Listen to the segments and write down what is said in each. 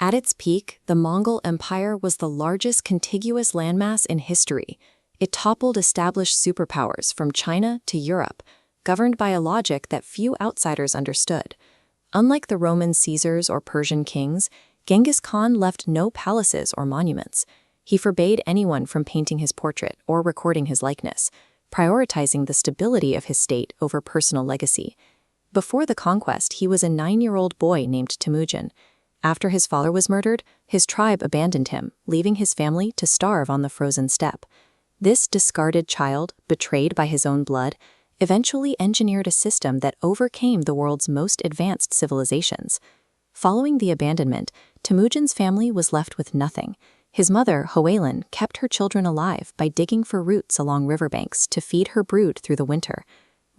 At its peak, the Mongol Empire was the largest contiguous landmass in history. It toppled established superpowers from China to Europe, governed by a logic that few outsiders understood. Unlike the Roman Caesars or Persian kings, Genghis Khan left no palaces or monuments. He forbade anyone from painting his portrait or recording his likeness, prioritizing the stability of his state over personal legacy. Before the conquest, he was a 9-year-old boy named Temujin. After his father was murdered, his tribe abandoned him, leaving his family to starve on the frozen steppe. This discarded child, betrayed by his own blood, eventually engineered a system that overcame the world's most advanced civilizations. Following the abandonment, Temujin's family was left with nothing. His mother, Hwalin, kept her children alive by digging for roots along riverbanks to feed her brood through the winter.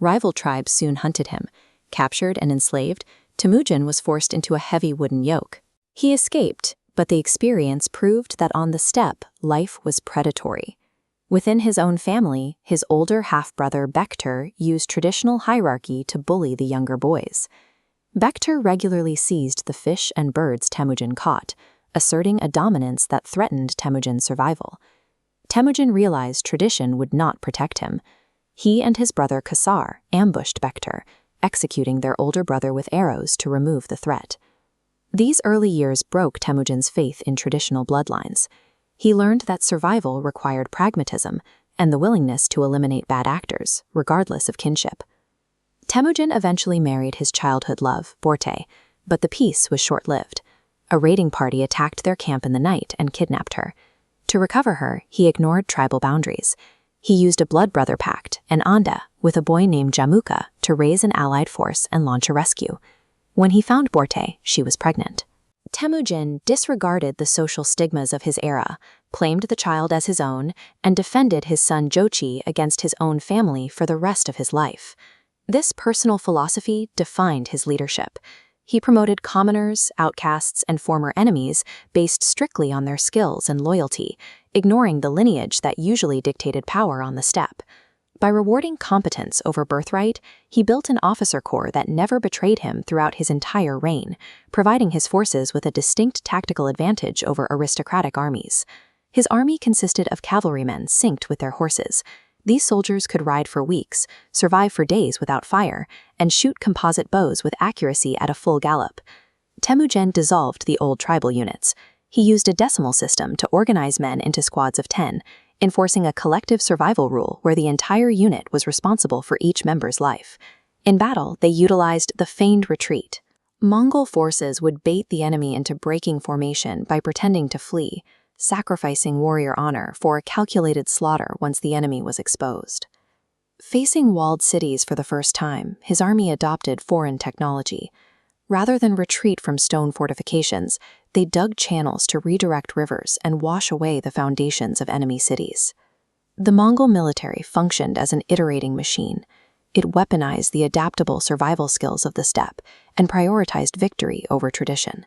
Rival tribes soon hunted him. Captured and enslaved, Temujin was forced into a heavy wooden yoke. He escaped, but the experience proved that on the steppe, life was predatory. Within his own family, his older half-brother Bektur used traditional hierarchy to bully the younger boys. Bektur regularly seized the fish and birds Temujin caught, asserting a dominance that threatened Temujin's survival. Temujin realized tradition would not protect him. He and his brother Kasar ambushed Bektur, executing their older brother with arrows to remove the threat. These early years broke Temujin's faith in traditional bloodlines. He learned that survival required pragmatism and the willingness to eliminate bad actors, regardless of kinship. Temujin eventually married his childhood love, Borte, but the peace was short-lived. A raiding party attacked their camp in the night and kidnapped her. To recover her, he ignored tribal boundaries. He used a blood brother pact, an anda, with a boy named Jamuka to raise an allied force and launch a rescue. When he found Borte, she was pregnant. Temujin disregarded the social stigmas of his era, claimed the child as his own, and defended his son Jochi against his own family for the rest of his life. This personal philosophy defined his leadership. He promoted commoners, outcasts, and former enemies based strictly on their skills and loyalty, ignoring the lineage that usually dictated power on the steppe. By rewarding competence over birthright, he built an officer corps that never betrayed him throughout his entire reign, providing his forces with a distinct tactical advantage over aristocratic armies. His army consisted of cavalrymen synced with their horses. These soldiers could ride for weeks, survive for days without fire, and shoot composite bows with accuracy at a full gallop. Temujin dissolved the old tribal units. He used a decimal system to organize men into squads of 10, enforcing a collective survival rule where the entire unit was responsible for each member's life. In battle, they utilized the feigned retreat. Mongol forces would bait the enemy into breaking formation by pretending to flee, sacrificing warrior honor for a calculated slaughter once the enemy was exposed. Facing walled cities for the first time, his army adopted foreign technology. Rather than retreat from stone fortifications, they dug channels to redirect rivers and wash away the foundations of enemy cities. The Mongol military functioned as an iterating machine. It weaponized the adaptable survival skills of the steppe and prioritized victory over tradition.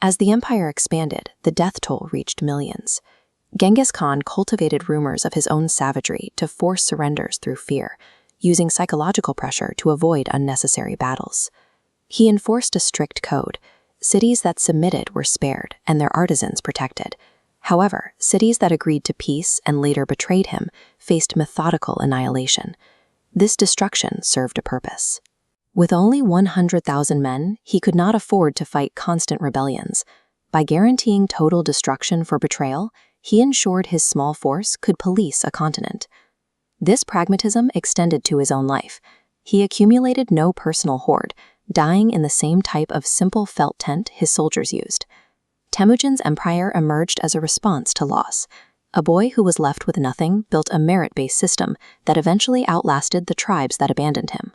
As the empire expanded, the death toll reached millions. Genghis Khan cultivated rumors of his own savagery to force surrenders through fear, using psychological pressure to avoid unnecessary battles. He enforced a strict code. Cities that submitted were spared and their artisans protected. However, cities that agreed to peace and later betrayed him faced methodical annihilation. This destruction served a purpose. With only 100,000 men, he could not afford to fight constant rebellions. By guaranteeing total destruction for betrayal, he ensured his small force could police a continent. This pragmatism extended to his own life. He accumulated no personal hoard, dying in the same type of simple felt tent his soldiers used. Temujin's empire emerged as a response to loss. A boy who was left with nothing built a merit-based system that eventually outlasted the tribes that abandoned him.